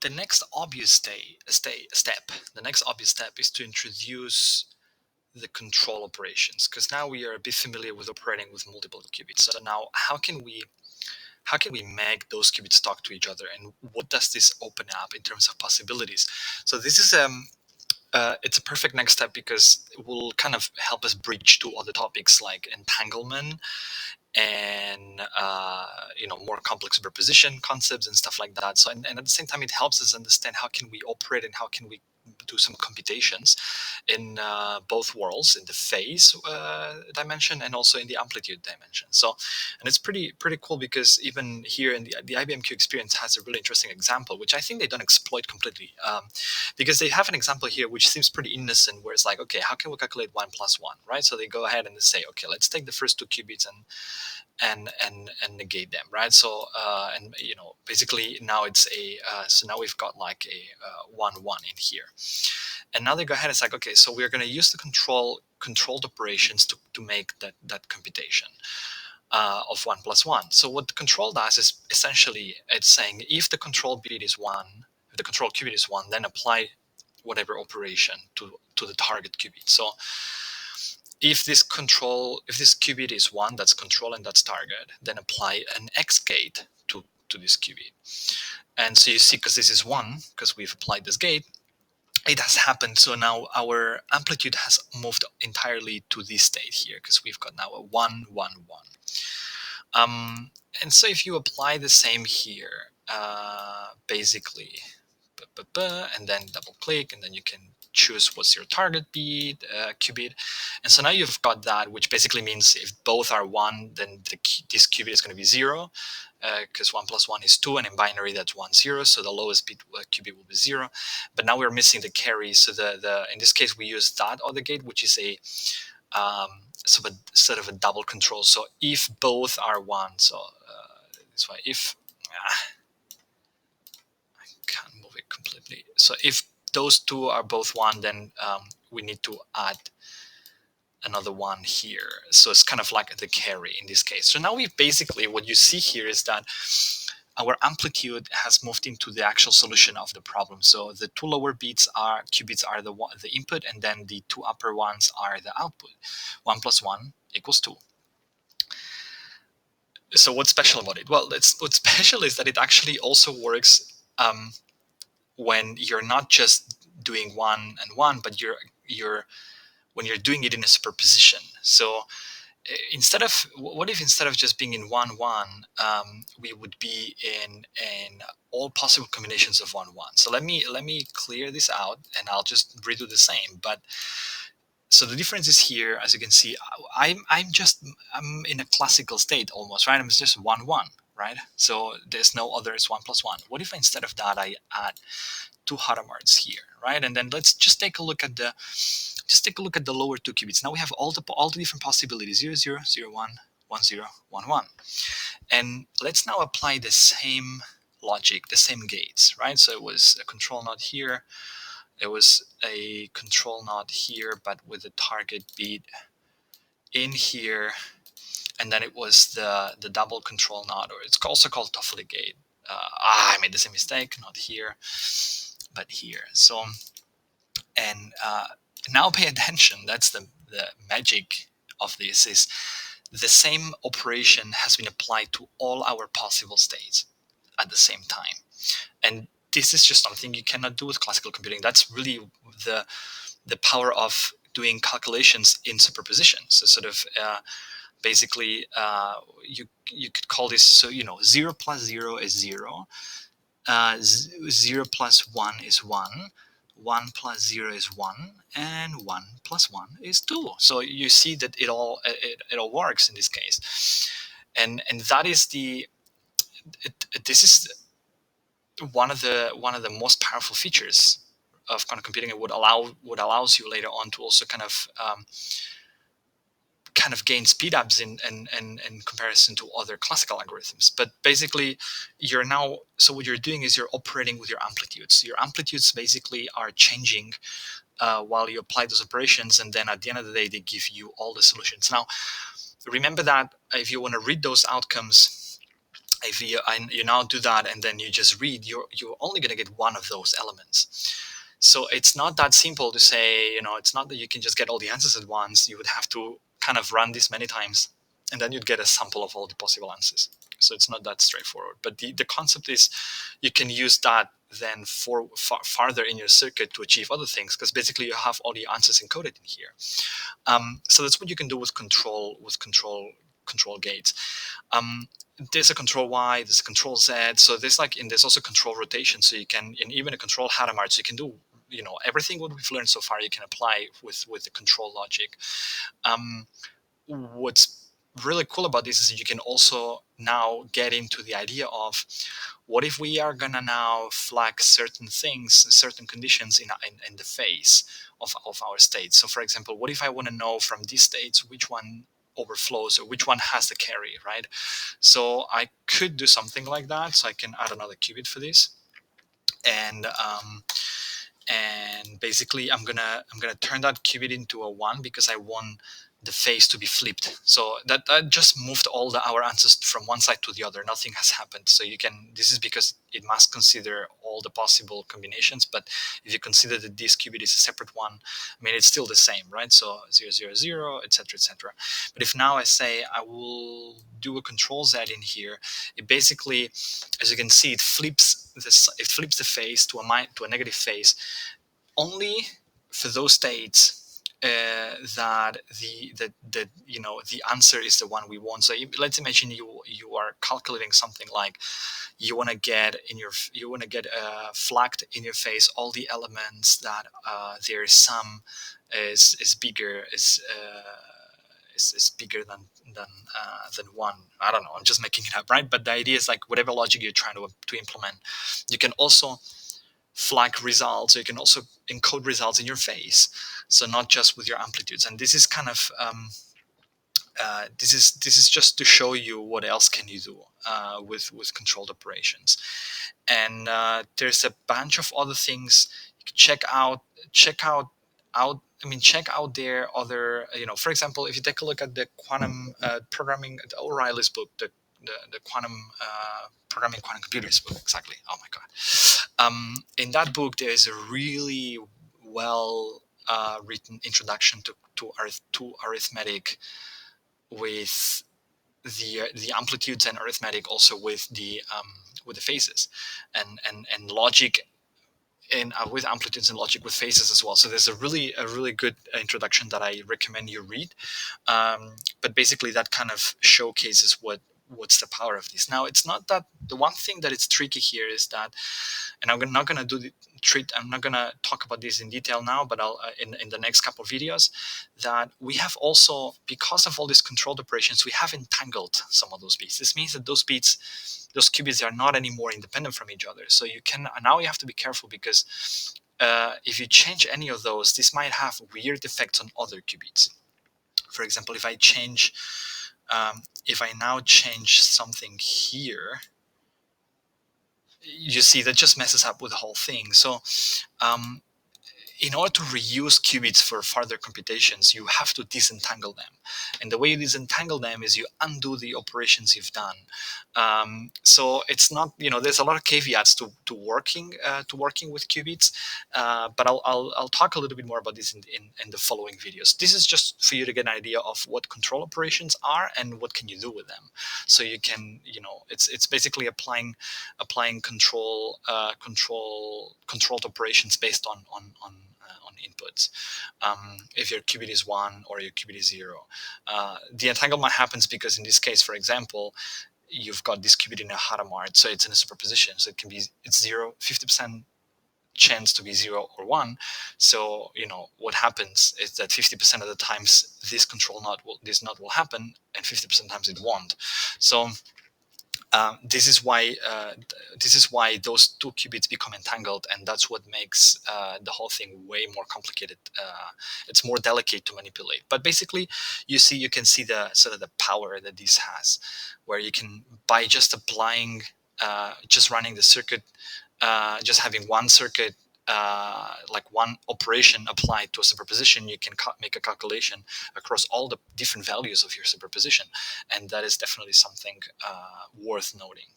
the next obvious step is to introduce the control operations, because now we are a bit familiar with operating with multiple qubits. So now how can we make those qubits talk to each other, and what does this open up in terms of possibilities? So this is it's a perfect next step, because it will kind of help us bridge to other topics like entanglement and more complex superposition concepts and stuff like that. So and at the same time, it helps us understand how can we operate and how can we do some computations in both worlds, in the phase dimension and also in the amplitude dimension. So, and it's pretty cool, because even here in the IBM Q experience has a really interesting example, which I think they don't exploit completely, because they have an example here which seems pretty innocent, where it's like, okay, how can we calculate 1 plus 1, right? So they go ahead and they say, okay, let's take the first two qubits and negate them, right? So and basically now it's a so now we've got like a 1 1 in here, and now they go ahead and it's like, okay, so we're going to use the controlled operations to make that computation of 1 plus 1. So what the control does is essentially it's saying, if the control bit is 1, if the control qubit is 1, then apply whatever operation to the target qubit. So if this qubit is 1, that's control and that's target, then apply an X gate to this qubit. And so you see, because this is 1, because we've applied this gate, it has happened. So now our amplitude has moved entirely to this state here, because we've got now a 1 1 1. And so if you apply the same here, basically, and then double click, and then you can choose what's your target bit, qubit. And so now you've got that, which basically means if both are 1, then this qubit is going to be 0, because 1 plus 1 is 2, and in binary that's 1 0. So the lowest bit qubit will be 0. But now we're missing the carry. So the in this case we use that other gate, which is a sort of a double control. So if both are 1, so this way, if I can't move it completely. So if those two are both 1, then we need to add another 1 here. So it's kind of like the carry in this case. So now we basically, what you see here is that our amplitude has moved into the actual solution of the problem. So the two lower qubits are the input, and then the two upper ones are the output. 1 plus 1 equals 2. So what's special about it? Well, what's special is that it actually also works when you're not just doing 1 and 1, but when you're doing it in a superposition. So what if instead of just being in 1 1, we would be in all possible combinations of 1 1. So let me clear this out, and I'll just redo the same. But so the difference is here, as you can see, I'm in a classical state almost, right? I'm just 1 1, right? So there's no others 1 plus 1. What if instead of that I add 2 Hadamards here, right? And then let's just take a look at the lower two qubits. Now we have all the different possibilities: 0 0 0 1 1 0 1 1. And let's now apply the same logic, the same gates, right? So it was a control node here, it was a control node here, but with a target bit in here, and then it was the double control node, or it's also called Toffoli gate. I made the same mistake, not here, but here. So, and now pay attention. That's the magic of this, is the same operation has been applied to all our possible states at the same time. And this is just something you cannot do with classical computing. That's really the power of doing calculations in superposition. So sort of basically you could call this, so 0 plus 0 is 0, 0 plus 1 is 1, 1 plus 0 is 1, and 1 plus 1 is 2. So you see that it all works in this case, and that is this is one of the most powerful features of quantum computing. It would allows you later on to also kind of gain speed ups in comparison to other classical algorithms. But basically, what you're doing is you're operating with your amplitudes. Your amplitudes basically are changing while you apply those operations, and then at the end of the day, they give you all the solutions. Now, remember that if you want to read those outcomes if you now do that and then you just read, you're only going to get one of those elements. So it's not that simple to say, it's not that you can just get all the answers at once. You would have to kind of run this many times, and then you'd get a sample of all the possible answers. So it's not that straightforward. But the concept is you can use that then farther in your circuit to achieve other things, because basically you have all the answers encoded in here. So that's what you can do with control gates. There's a control Y, there's a control Z. So there's also control rotation. So you can, and even a control Hadamard. So you can do, everything what we've learned so far, you can apply with the control logic. What's really cool about this is you can also now get into the idea of what if we are gonna now flag certain things, certain conditions in the phase of our states. So for example, what if I want to know from these states which one overflows or which one has the carry, right? So I could do something like that. So I can add another qubit for this, and basically I'm gonna turn that qubit into a 1 because I want the phase to be flipped. So that just moved all our answers from one side to the other. Nothing has happened. So this is because it must consider all the possible combinations. But if you consider that this qubit is a separate one, I mean, it's still the same, right? So 0, 0, 0, etc., etc. But if now I say I will do a control Z in here, it basically, as you can see, it flips the phase to a negative phase only for those states that the answer is the one we want. So let's imagine you are calculating something like you want to get flagged in your face all the elements that their sum is bigger is bigger than 1. I don't know. I'm just making it up, right? But the idea is like whatever logic you're trying to implement, you can also flag results. So you can also encode results in your phase. So not just with your amplitudes. And this is kind of this is just to show you what else can you do with controlled operations. And there's a bunch of other things you can check out. Check out their other, for example, if you take a look at the quantum programming, O'Reilly's book, the quantum programming quantum computers book, exactly. Oh my god! In that book, there is a really well written introduction to arithmetic with the amplitudes, and arithmetic also with the phases, and logic, and with amplitudes and logic with phases as well. So there's a really good introduction that I recommend you read. But basically, that kind of showcases what's the power of this. Now, it's not that the one thing that is tricky here is that, and I'm not going to I'm not going to talk about this in detail now, but I'll in the next couple of videos, that we have also, because of all these controlled operations, we have entangled some of those bits. This means that those qubits are not anymore independent from each other. So you have to be careful, because if you change any of those, this might have weird effects on other qubits. For example, if I now change something here, you see that just messes up with the whole thing. So in order to reuse qubits for further computations, you have to disentangle them. And the way you disentangle them is you undo the operations you've done. So it's not, there's a lot of caveats to working with qubits, but I'll talk a little bit more about this in the following videos. This is just for you to get an idea of what control operations are and what can you do with them. So you can, it's basically applying controlled operations based on inputs. If your qubit is 1 or your qubit is 0, the entanglement happens because in this case, for example, you've got this qubit in a Hadamard, so it's in a superposition. So it's 0, 50% chance to be 0 or 1. So what happens is that 50% of the times this node will happen, and 50% of the times it won't. So this is why those two qubits become entangled, and that's what makes the whole thing way more complicated. It's more delicate to manipulate. But basically, you can see the sort of the power that this has, where you can, by just applying, just running the circuit, just having one circuit like one operation applied to a superposition, you can make a calculation across all the different values of your superposition, and that is definitely something worth noting.